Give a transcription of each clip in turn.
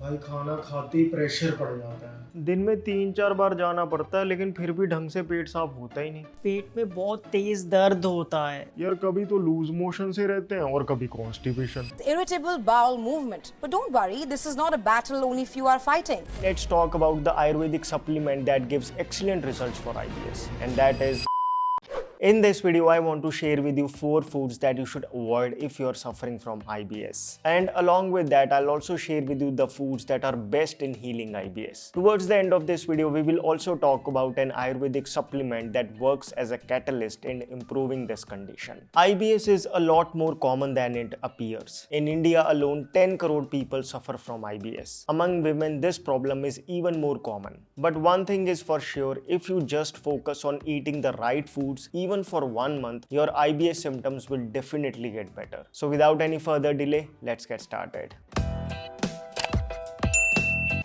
भाई खाना खाते ही प्रेशर पड़ जाता है। दिन में 3-4 बार जाना पड़ता है लेकिन फिर भी ढंग से पेट साफ होता ही नहीं। पेट में बहुत तेज दर्द होता है। यार कभी तो लूज मोशन से रहते हैं और कभी constipation. Irritable bowel movement. But don't worry, this is not a battle only few are fighting. Let's talk about the Ayurvedic supplement that gives excellent results for IBS, and that is. In this video, I want to share with you 4 foods that you should avoid if you are suffering from IBS. And along with that, I'll also share with you the foods that are best in healing IBS. Towards the end of this video, we will also talk about an Ayurvedic supplement that works as a catalyst in improving this condition. IBS is a lot more common than it appears. In India alone, 10 crore people suffer from IBS. Among women, this problem is even more common. But one thing is for sure, if you just focus on eating the right foods, even for 1 month, your IBS symptoms will definitely get better. So without any further delay, let's get started.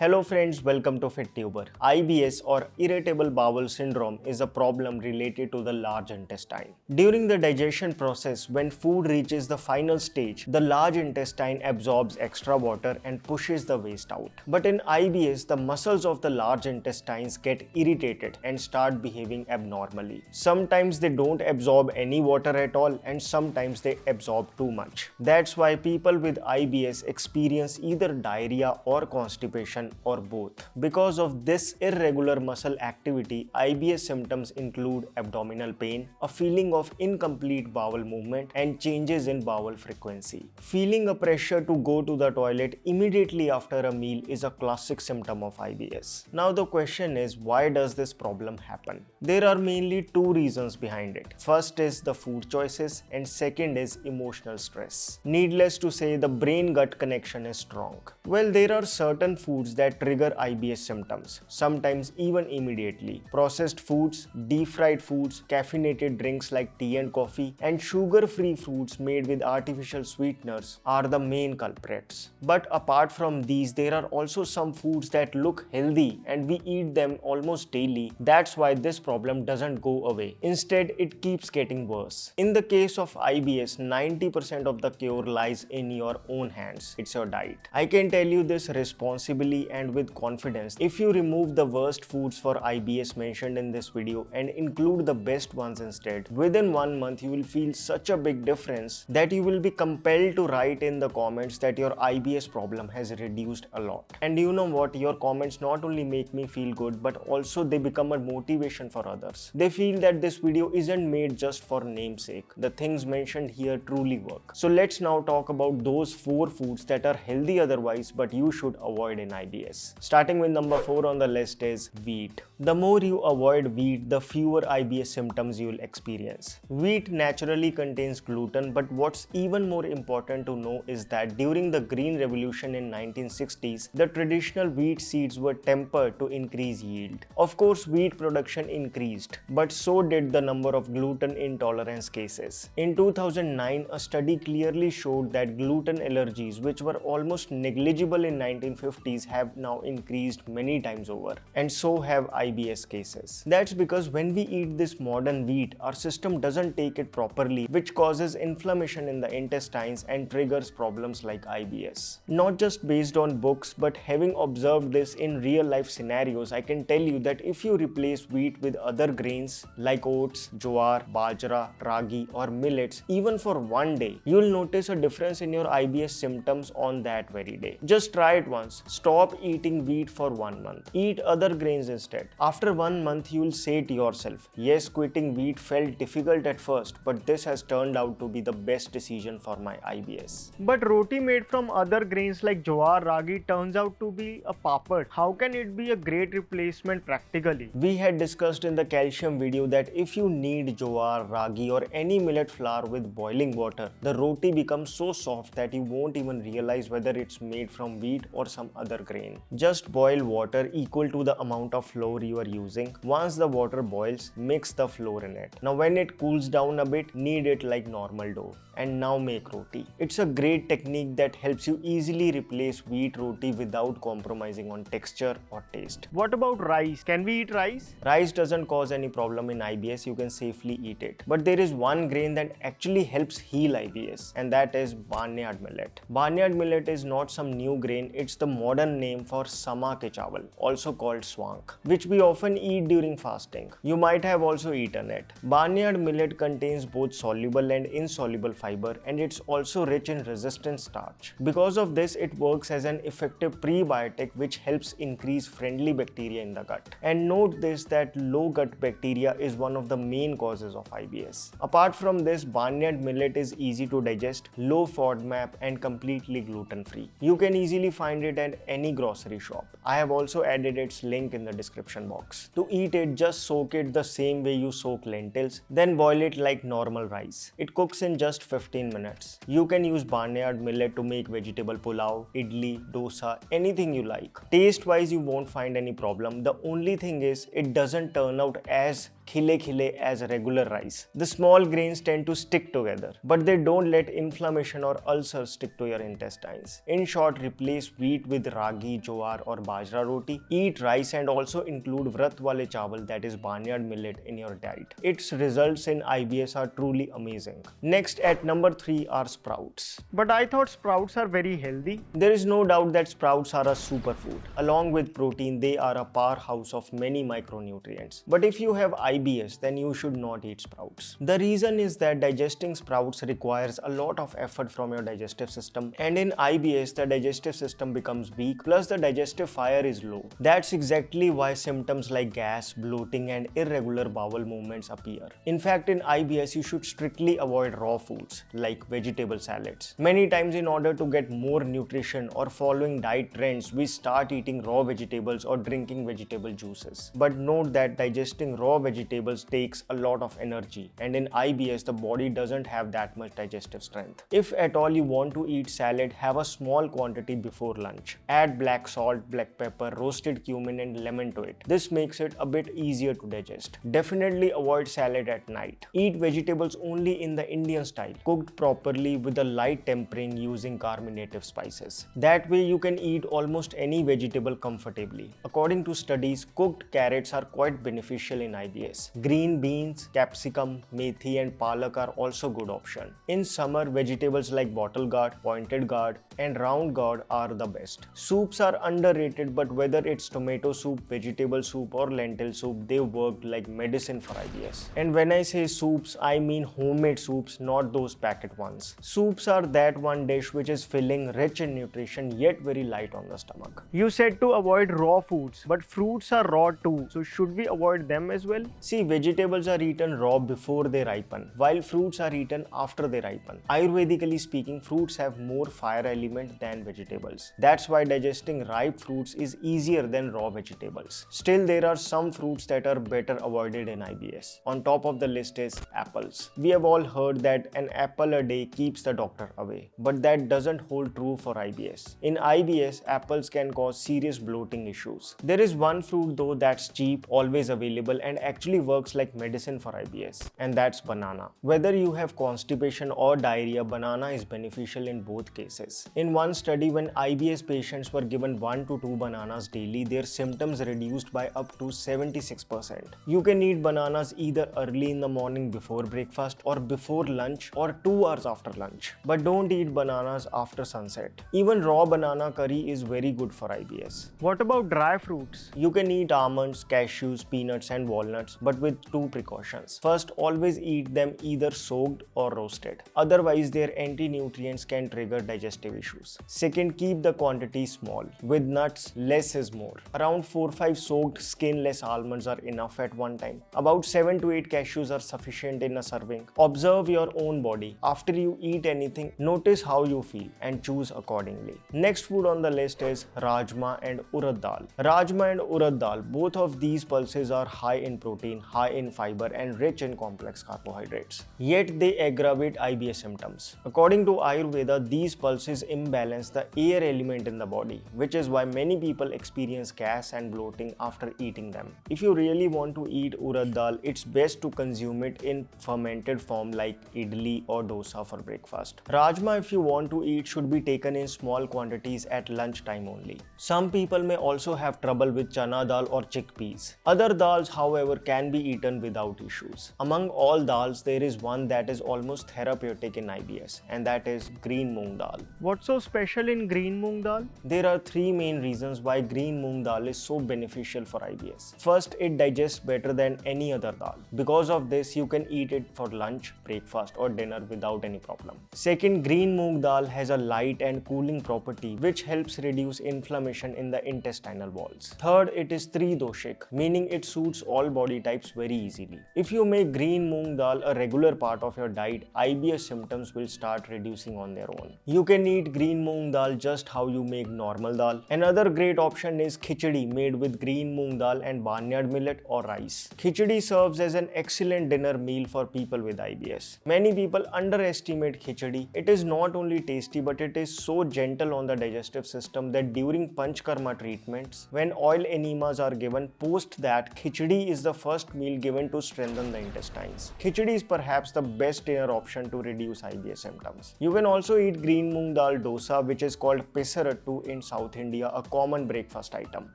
Hello friends, welcome to FitTuber. IBS or irritable bowel syndrome is a problem related to the large intestine. During the digestion process, when food reaches the final stage, the large intestine absorbs extra water and pushes the waste out. But in IBS, the muscles of the large intestines get irritated and start behaving abnormally. Sometimes they don't absorb any water at all, and sometimes they absorb too much. That's why people with IBS experience either diarrhea or constipation or both. Because of this irregular muscle activity, IBS symptoms include abdominal pain, a feeling of incomplete bowel movement, and changes in bowel frequency. Feeling a pressure to go to the toilet immediately after a meal is a classic symptom of IBS. Now the question is, why does this problem happen? There are mainly 2 reasons behind it. First is the food choices, and second is emotional stress. Needless to say, the brain-gut connection is strong. Well, there are certain foods that trigger IBS symptoms, sometimes even immediately. Processed foods, deep-fried foods, caffeinated drinks like tea and coffee, and sugar-free foods made with artificial sweeteners are the main culprits. But apart from these, there are also some foods that look healthy and we eat them almost daily. That's why this problem doesn't go away. Instead, it keeps getting worse. In the case of IBS, 90% of the cure lies in your own hands. It's your diet. I can tell you this responsibly and with confidence. If you remove the worst foods for IBS mentioned in this video and include the best ones instead, within 1 month you will feel such a big difference that you will be compelled to write in the comments that your IBS problem has reduced a lot. And you know what? Your comments not only make me feel good, but also they become a motivation for others. They feel that this video isn't made just for namesake. The things mentioned here truly work. So let's now talk about those 4 foods that are healthy otherwise but you should avoid in IBS. Starting with number 4 on the list is wheat. The more you avoid wheat, the fewer IBS symptoms you will experience. Wheat naturally contains gluten, but what's even more important to know is that during the Green Revolution in 1960s, the traditional wheat seeds were tempered to increase yield. Of course, wheat production increased, but so did the number of gluten intolerance cases. In 2009, a study clearly showed that gluten allergies, which were almost negligible in 1950s, have now increased many times over, and so have IBS cases. That's because when we eat this modern wheat, our system doesn't take it properly, which causes inflammation in the intestines and triggers problems like IBS. Not just based on books, but having observed this in real life scenarios, I can tell you that if you replace wheat with other grains like oats, jowar, bajra, ragi, or millets, even for 1 day, you'll notice a difference in your IBS symptoms on that very day. Just try it once. Stop eating wheat for 1 month. Eat other grains instead. After 1 month, you will say to yourself, yes, quitting wheat felt difficult at first, but this has turned out to be the best decision for my IBS. But roti made from other grains like jowar, ragi turns out to be a papad. How can it be a great replacement practically? We had discussed in the calcium video that if you knead jowar, ragi, or any millet flour with boiling water, the roti becomes so soft that you won't even realize whether it's made from wheat or some other grain. grain. Just boil water equal to the amount of flour you are using. Once the water boils, mix the flour in it. Now when it cools down a bit, knead it like normal dough. And now make roti. It's a great technique that helps you easily replace wheat roti without compromising on texture or taste. What about rice? Can we eat rice? Rice doesn't cause any problem in IBS, you can safely eat it. But there is one grain that actually helps heal IBS, and that is barnyard millet. Barnyard millet is not some new grain, it's the modern name for sama ke chawal, also called swank, which we often eat during fasting. You might have also eaten it. Barnyard millet contains both soluble and insoluble fiber, and it's also rich in resistant starch. Because of this, it works as an effective prebiotic which helps increase friendly bacteria in the gut. And note this, that low gut bacteria is one of the main causes of IBS. Apart from this, barnyard millet is easy to digest, low FODMAP, and completely gluten-free. You can easily find it at any grocery shop. I have also added its link in the description box. To eat it, just soak it the same way you soak lentils, then boil it like normal rice. It cooks in just 15 minutes. You can use barnyard millet to make vegetable pulao, idli, dosa, anything you like. Taste-wise, you won't find any problem. The only thing is, it doesn't turn out as khile as regular rice. The small grains tend to stick together, but they don't let inflammation or ulcers stick to your intestines. In short, replace wheat with ragi, jowar or bajra roti. Eat rice and also include vrat wale chawal, that is barnyard millet, in your diet. Its results in IBS are truly amazing. Next at number 3 are sprouts. But I thought sprouts are very healthy. There is no doubt that sprouts are a superfood. Along with protein, they are a powerhouse of many micronutrients. But if you have IBS, then you should not eat sprouts. The reason is that digesting sprouts requires a lot of effort from your digestive system, and in IBS the digestive system becomes weak, plus the digestive fire is low. That's exactly why symptoms like gas, bloating and irregular bowel movements appear. In fact, in IBS you should strictly avoid raw foods like vegetable salads. Many times, in order to get more nutrition or following diet trends, we start eating raw vegetables or drinking vegetable juices. But note that digesting raw vegetables takes a lot of energy, and in IBS the body doesn't have that much digestive strength. If at all you want to eat salad, have a small quantity before lunch. Add black salt, black pepper, roasted cumin and lemon to it. This makes it a bit easier to digest. Definitely avoid salad at night. Eat vegetables only in the Indian style, cooked properly with a light tempering using carminative spices. That way you can eat almost any vegetable comfortably. According to studies, cooked carrots are quite beneficial in IBS. Green beans, capsicum, methi and palak are also good option. In summer, vegetables like bottle gourd, pointed gourd and round gourd are the best. Soups are underrated, but whether it's tomato soup, vegetable soup or lentil soup, they work like medicine for IBS. And when I say soups, I mean homemade soups, not those packet ones. Soups are that one dish which is filling, rich in nutrition yet very light on the stomach. You said to avoid raw foods, but fruits are raw too, so should we avoid them as well? See, vegetables are eaten raw before they ripen, while fruits are eaten after they ripen. Ayurvedically speaking, fruits have more fire element than vegetables. That's why digesting ripe fruits is easier than raw vegetables. Still, there are some fruits that are better avoided in IBS. On top of the list is apples. We have all heard that an apple a day keeps the doctor away, but that doesn't hold true for IBS. In IBS, apples can cause serious bloating issues. There is one fruit though that's cheap, always available and actually works like medicine for IBS, and that's banana. Whether you have constipation or diarrhea, banana is beneficial in both cases. In one study, when IBS patients were given 1 to 2 bananas daily, their symptoms reduced by up to 76%. You can eat bananas either early in the morning before breakfast or before lunch or 2 hours after lunch. But don't eat bananas after sunset. Even raw banana curry is very good for IBS. What about dry fruits? You can eat almonds, cashews, peanuts and walnuts, but with 2 precautions. First, always eat them either soaked or roasted. Otherwise, their anti-nutrients can trigger digestive issues. Second, keep the quantity small. With nuts, less is more. Around 4-5 soaked skinless almonds are enough at one time. About 7 to 8 cashews are sufficient in a serving. Observe your own body. After you eat anything, notice how you feel and choose accordingly. Next food on the list is rajma and urad dal. Rajma and urad dal, both of these pulses are high in protein protein, high in fiber, and rich in complex carbohydrates. Yet they aggravate IBS symptoms. According to Ayurveda, these pulses imbalance the air element in the body, which is why many people experience gas and bloating after eating them. If you really want to eat urad dal, it's best to consume it in fermented form like idli or dosa for breakfast. Rajma, if you want to eat, should be taken in small quantities at lunchtime only. Some people may also have trouble with chana dal or chickpeas. Other dals, however, can be eaten without issues. Among all dals, there is one that is almost therapeutic in IBS, and that is green moong dal. What's so special in green moong dal? There are three main reasons why green moong dal is so beneficial for IBS. First, it digests better than any other dal. Because of this, you can eat it for lunch, breakfast, or dinner without any problem. Second, green moong dal has a light and cooling property which helps reduce inflammation in the intestinal walls. Third, it is tri-doshik, meaning it suits all body types very easily. If you make green moong dal a regular part of your diet, IBS symptoms will start reducing on their own. You can eat green moong dal just how you make normal dal. Another great option is khichdi made with green moong dal and barnyard millet or rice. Khichdi serves as an excellent dinner meal for people with IBS. Many people underestimate khichdi. It is not only tasty, but it is so gentle on the digestive system that during panchkarma treatments, when oil enemas are given, post that khichdi is the first meal given to strengthen the intestines. Khichdi is perhaps the best dinner option to reduce IBS symptoms. You can also eat green moong dal dosa, which is called pesarattu in South India, a common breakfast item.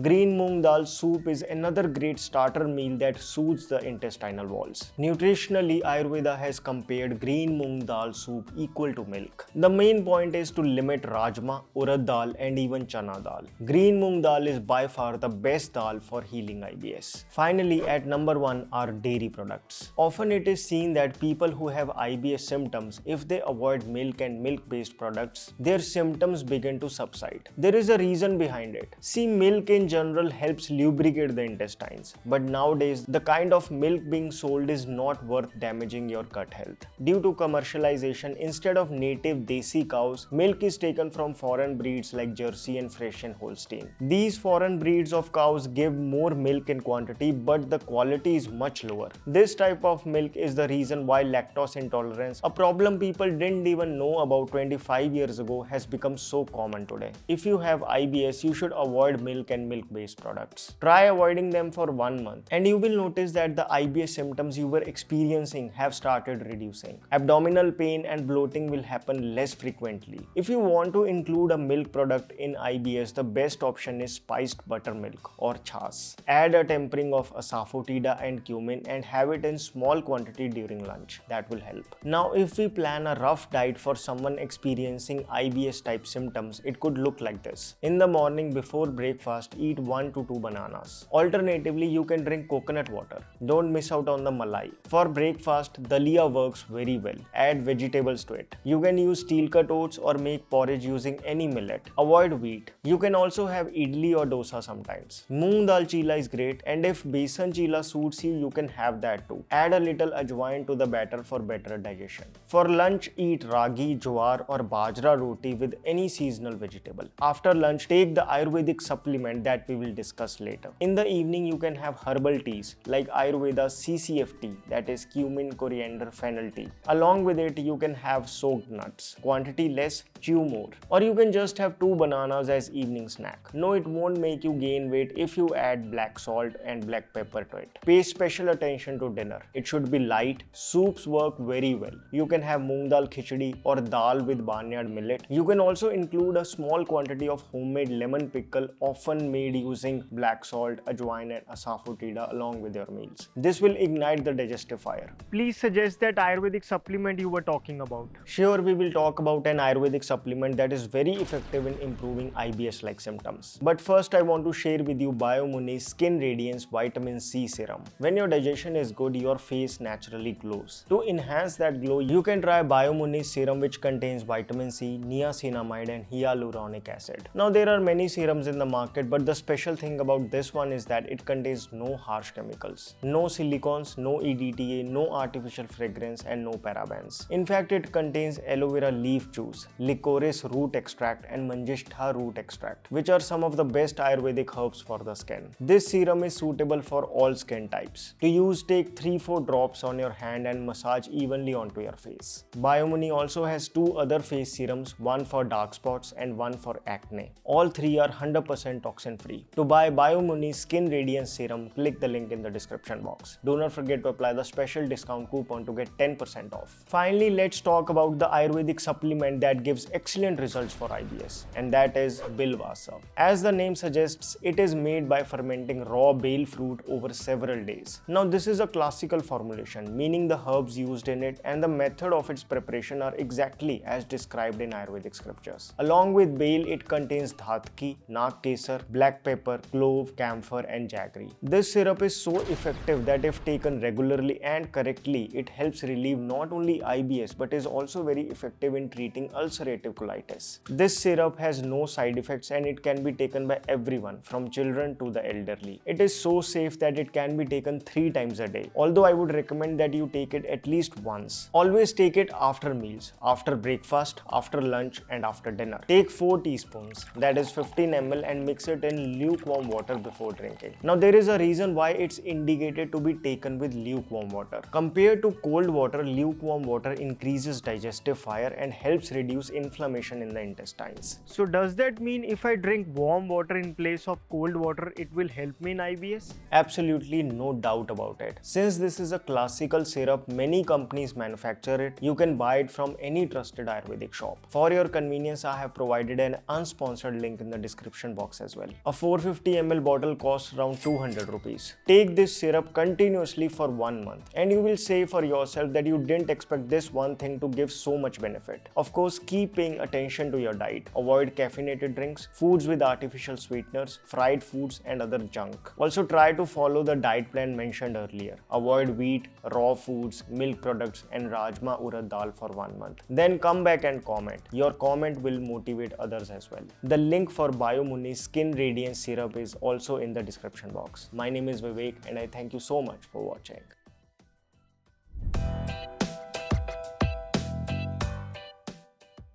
Green moong dal soup is another great starter meal that soothes the intestinal walls. Nutritionally, Ayurveda has compared green moong dal soup equal to milk. The main point is to limit rajma, urad dal, and even chana dal. Green moong dal is by far the best dal for healing IBS. Finally, at number 1 are dairy products. Often it is seen that people who have IBS symptoms, if they avoid milk and milk-based products, their symptoms begin to subside. There is a reason behind it. See, milk in general helps lubricate the intestines, but nowadays the kind of milk being sold is not worth damaging your gut health. Due to commercialization, instead of native desi cows, milk is taken from foreign breeds like Jersey and Friesian Holstein. These foreign breeds of cows give more milk in quantity, but the quality is much lower. This type of milk is the reason why lactose intolerance, a problem people didn't even know about 25 years ago, has become so common today. If you have IBS, you should avoid milk and milk-based products. Try avoiding them for 1 month, and you will notice that the IBS symptoms you were experiencing have started reducing. Abdominal pain and bloating will happen less frequently. If you want to include a milk product in IBS, the best option is spiced buttermilk or chas. Add a tempering of asafoetida and cumin and have it in small quantity during lunch. That will help. Now, if we plan a rough diet for someone experiencing IBS type symptoms, it could look like this. In the morning before breakfast, eat 1 to 2 bananas. Alternatively, you can drink coconut water. Don't miss out on the malai. For breakfast, dalia works very well. Add vegetables to it. You can use steel cut oats or make porridge using any millet. Avoid wheat. You can also have idli or dosa sometimes. Moong dal chila is great, and if besan chila suits you, you can have that too. Add a little ajwain to the batter for better digestion. For lunch, eat ragi, jowar or bajra roti with any seasonal vegetable. After lunch, take the Ayurvedic supplement that we will discuss later. In the evening, you can have herbal teas like Ayurveda's CCF tea, that is cumin, coriander, fennel tea. Along with it, you can have soaked nuts. Quantity less, chew more. Or you can just have 2 bananas as evening snack. No, it won't make you gain weight if you add black salt and black pepper to it. Pay special attention to dinner. It should be light. Soups work very well. You can have moong dal khichdi or dal with barnyard millet. You can also include a small quantity of homemade lemon pickle, often made using black salt, ajwain and asafoetida along with your meals. This will ignite the digestive fire. Please suggest that Ayurvedic supplement you were talking about. Sure, we will talk about an Ayurvedic supplement that is very effective in improving IBS-like symptoms. But first, I want to share with you BIOMUNI Skin Radiance Vitamin C Serum. When your digestion is good, your face naturally glows. To enhance that glow, you can try BIOMUNI serum, which contains vitamin C, niacinamide and hyaluronic acid. Now, there are many serums in the market, but the special thing about this one is that it contains no harsh chemicals, no silicones, no EDTA, no artificial fragrance and no parabens. In fact, it contains aloe vera leaf juice, licorice root extract and manjistha root extract, which are some of the best Ayurvedic herbs for the skin. This serum is suitable for all skin types. To use, take 3-4 drops on your hand and massage evenly onto your face. BIOMUNI also has 2 other face serums, one for dark spots and one for acne. All 3 are 100% toxin free. To buy BIOMUNI Skin Radiance Serum, click the link in the description box. Do not forget to apply the special discount coupon to get 10% off. Finally, let's talk about the Ayurvedic supplement that gives excellent results for IBS, and that is Bilvasa. As the name suggests, it is made by fermenting raw bale fruit over several days. Now, this is a classical formulation, meaning the herbs used in it and the method of its preparation are exactly as described in Ayurvedic scriptures. Along with bale, it contains dhatki, nag kesar, black pepper, clove, camphor and jaggery. This syrup is so effective that if taken regularly and correctly, it helps relieve not only IBS but is also very effective in treating ulcerative colitis. This syrup has no side effects and it can be taken by everyone from children to the elderly. It is so safe that it can be taken 3 times a day, although I would recommend that you take it at least once. Always take it after meals, after breakfast, after lunch and after dinner. Take 4 teaspoons, that is 15 ml, and mix it in lukewarm water before drinking. Now there is a reason why it's indicated to be taken with lukewarm water. Compared to cold water, lukewarm water increases digestive fire and helps reduce inflammation in the intestines. So does that mean if I drink warm water in place of cold water, it will help me in IBS? Absolutely no doubt about it. Since this is a classical syrup, many companies manufacture it. You can buy it from any trusted Ayurvedic shop. For your convenience, I have provided an unsponsored link in the description box as well. A 450 ml bottle costs around 200 rupees. Take this syrup continuously for 1 month and you will say for yourself that you didn't expect this one thing to give so much benefit. Of course, keep paying attention to your diet. Avoid caffeinated drinks, foods with artificial sweeteners, fried foods and other junk. Also try to follow the diet plan mentioned earlier. Avoid wheat, raw foods, milk products and rajma urad dal for 1 month. Then come back and comment. Your comment will motivate others as well. The link for BIOMUNI Skin Radiance Syrup is also in the description box. My name is Vivek and I thank you so much for watching.